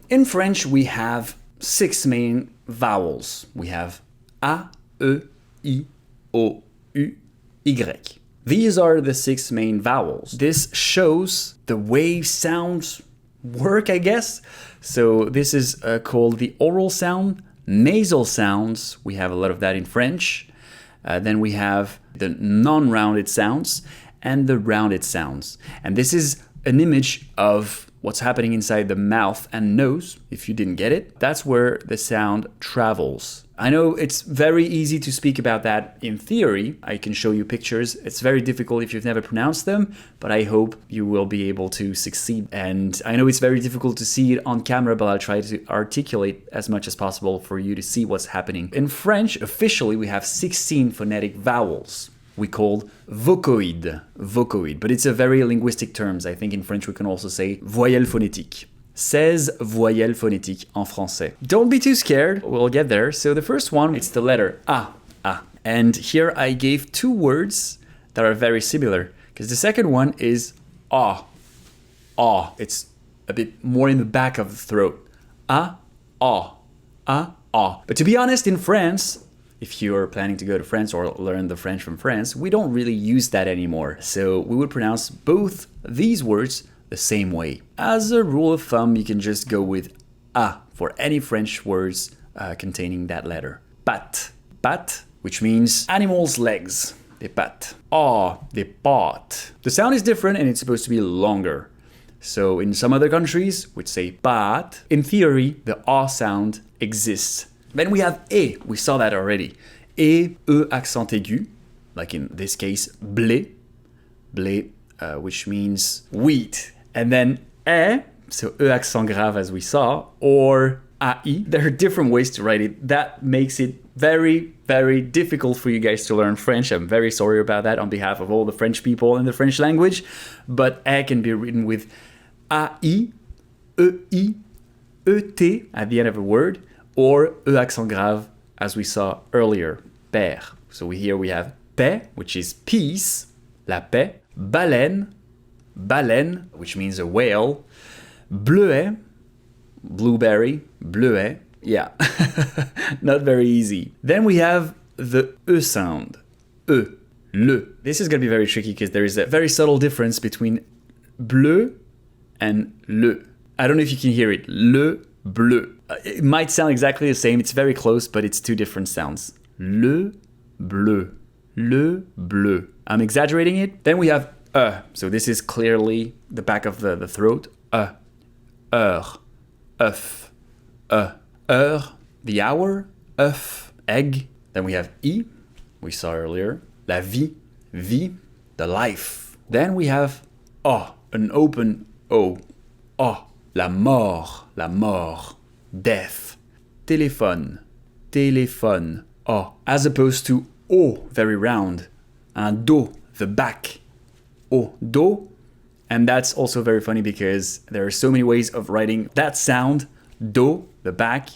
In French, we have 6 main vowels. We have A, E, I, O, U, Y. These are the 6 main vowels. This shows the way sounds work, I guess. So this is called the oral sound. Nasal sounds, we have a lot of that in French. Then we have the non-rounded sounds and the rounded sounds. And this is an image of what's happening inside the mouth and nose. If you didn't get it, that's where the sound travels. I know it's very easy to speak about that in theory. I can show you pictures. It's very difficult if you've never pronounced them, but I hope you will be able to succeed. And I know it's very difficult to see it on camera, but I'll try to articulate as much as possible for you to see what's happening. In French, officially, we have 16 phonetic vowels. We called vocoïde, but it's a very linguistic term. I think in French we can also say voyelles phonétiques. 16 voyelles phonétiques en français. Don't be too scared, we'll get there. So the first one, it's the letter A. And here I gave 2 words that are very similar, because the second one is A. It's a bit more in the back of the throat. A. But to be honest, in France, if you're planning to go to France or learn the French from France, we don't really use that anymore. So we would pronounce both these words the same way. As a rule of thumb, you can just go with A for any French words containing that letter. Patte, which means animals' legs. Des pattes. Des pattes. The sound is different and it's supposed to be longer. So in some other countries, we'd say patte. In theory, the A sound exists. Then we have E, we saw that already. E accent aigu, like in this case, blé, which means wheat. And then so accent grave as we saw, or AI. There are different ways to write it. That makes it very, very difficult for you guys to learn French. I'm very sorry about that on behalf of all the French people in the French language. But E can be written with AI, EI, ET at the end of a word, or E accent grave, as we saw earlier, père. So here we have paix, which is peace, la paix, baleine, which means a whale, bleuet, blueberry, bleuet, yeah, not very easy. Then we have the E sound, E, le. This is going to be very tricky because there is a very subtle difference between bleu and le. I don't know if you can hear it, le, bleu. It might sound exactly the same, it's very close, but it's 2 different sounds. Le bleu. I'm exaggerating it. Then we have so this is clearly the back of the throat. Heure, œuf, heure, the hour, œuf, egg. Then we have I, we saw earlier. La vie, the life. Then we have an open O. La mort. Death. Téléphone. As opposed to O, very round. And do, the back. Do. And that's also very funny because there are so many ways of writing that sound. Do, the back.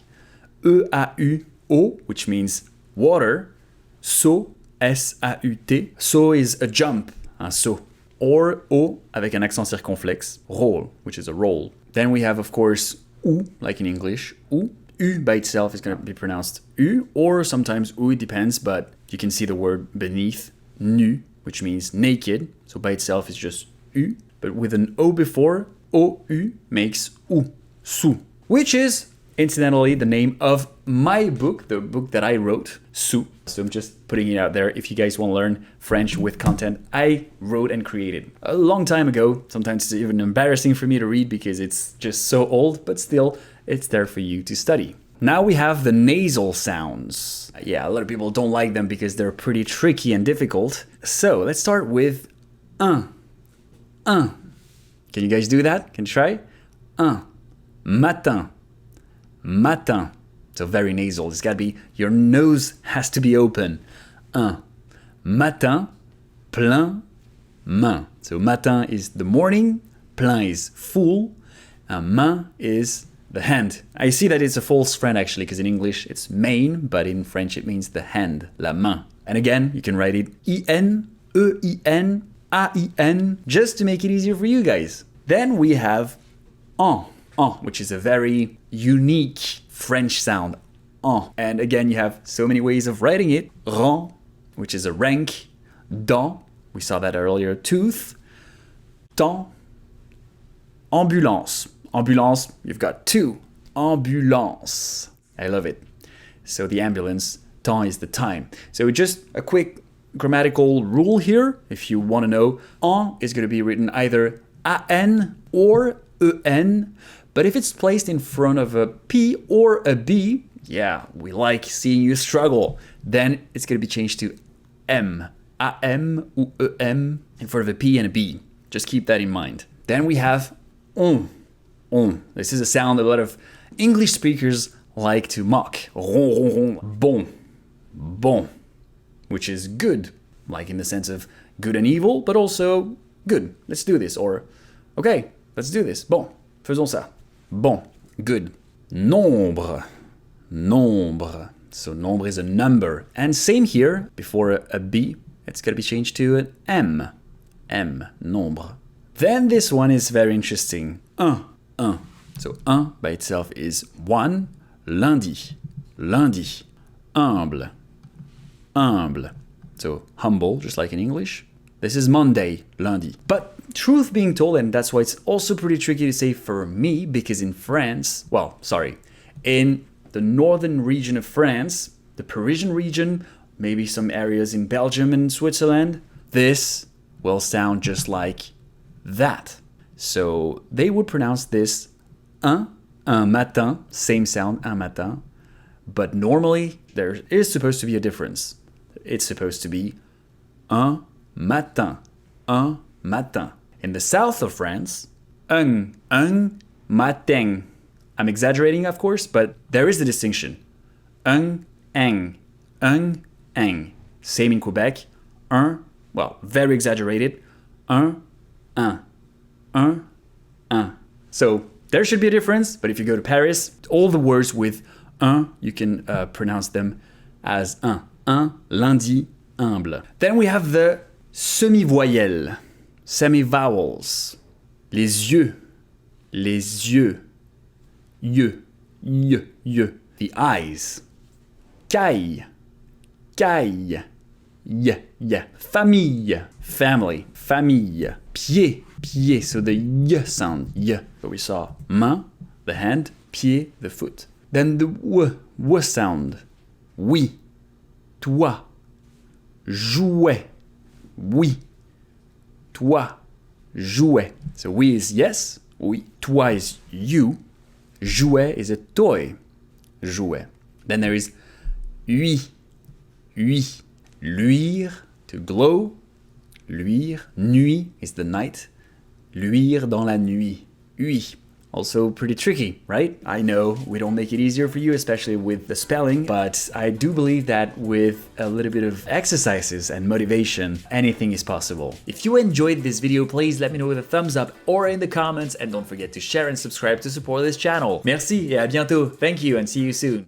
E-A-U, O, which means water. So, S-A-U-T. So is a jump. Un saut. Or O, avec un accent circonflexe. Roll, which is a roll. Then we have, of course, U, like in English, U. U by itself is going to be pronounced U, or sometimes U, it depends, but you can see the word beneath, nu, which means naked. So by itself it's just U, but with an O before, O-U makes U, Su, which is, incidentally, the name of my book, the book that I wrote, Su. So I'm just putting it out there if you guys want to learn French with content I wrote and created a long time ago. Sometimes it's even embarrassing for me to read because it's just so old, but still, it's there for you to study. Now we have the nasal sounds. Yeah, a lot of people don't like them because they're pretty tricky and difficult. So let's start with un. Can you guys do that? Can you try? Un. Matin. So very nasal. It's got to be, your nose has to be open. Un. Matin, plein, main. So matin is the morning, plein is full, and main is the hand. I see that it's a false friend actually, because in English it's main, but in French it means the hand, la main. And again, you can write it I-N, E-I-N, A-I-N, just to make it easier for you guys. Then we have en. which is a very unique French sound. And again, you have so many ways of writing it. Rang, which is a rank. Dent, we saw that earlier. Tooth. Temps. Ambulance. Ambulance, you've got two. Ambulance. I love it. So the ambulance, temps is the time. So just a quick grammatical rule here. If you want to know, en is going to be written either an or en. But if it's placed in front of a P or a B, yeah, we like seeing you struggle, then it's going to be changed to M. A-M ou E-M in front of a P and a B. Just keep that in mind. Then we have on. On. This is a sound a lot of English speakers like to mock. Bon. Bon. Which is good, like in the sense of good and evil, but also good. Let's do this. Or, okay, let's do this. Bon. Faisons ça. Bon. Good. Nombre. Nombre. So nombre is a number. And same here, before a B, it's going to be changed to an M. M. Nombre. Then this one is very interesting. Un. Un. So un by itself is one. Lundi. Lundi. Humble. Humble. So humble, just like in English. This is Monday, lundi. But truth being told, and that's why it's also pretty tricky to say for me, because in France, in the northern region of France, the Parisian region, maybe some areas in Belgium and Switzerland, this will sound just like that. So they would pronounce this un matin, same sound, un matin, but normally there is supposed to be a difference. It's supposed to be un matin, un matin. In the south of France, un matin. I'm exaggerating, of course, but there is a distinction. Un, eng. Same in Quebec. Un, very exaggerated. Un. So there should be a difference, but if you go to Paris, all the words with un, you can pronounce them as un. Un, lundi, humble. Then we have the semi-voyelles, semi-vowels. Les yeux. Y. The eyes. Caille. Famille. Famille. Pied. So the y sound. Y. So we saw main, the hand, pied, the foot. Then the w sound. Oui. Toi. Jouet. Oui. Toi. Jouet. So oui is yes. Oui. Toi is you. Jouet is a toy. Jouet. Then there is huit. Luire, to glow. Luire. Nuit is the night. Luire dans la nuit. Huit. Also pretty tricky, right? I know we don't make it easier for you, especially with the spelling, but I do believe that with a little bit of exercises and motivation, anything is possible. If you enjoyed this video, please let me know with a thumbs up or in the comments, and don't forget to share and subscribe to support this channel. Merci et à bientôt. Thank you and see you soon.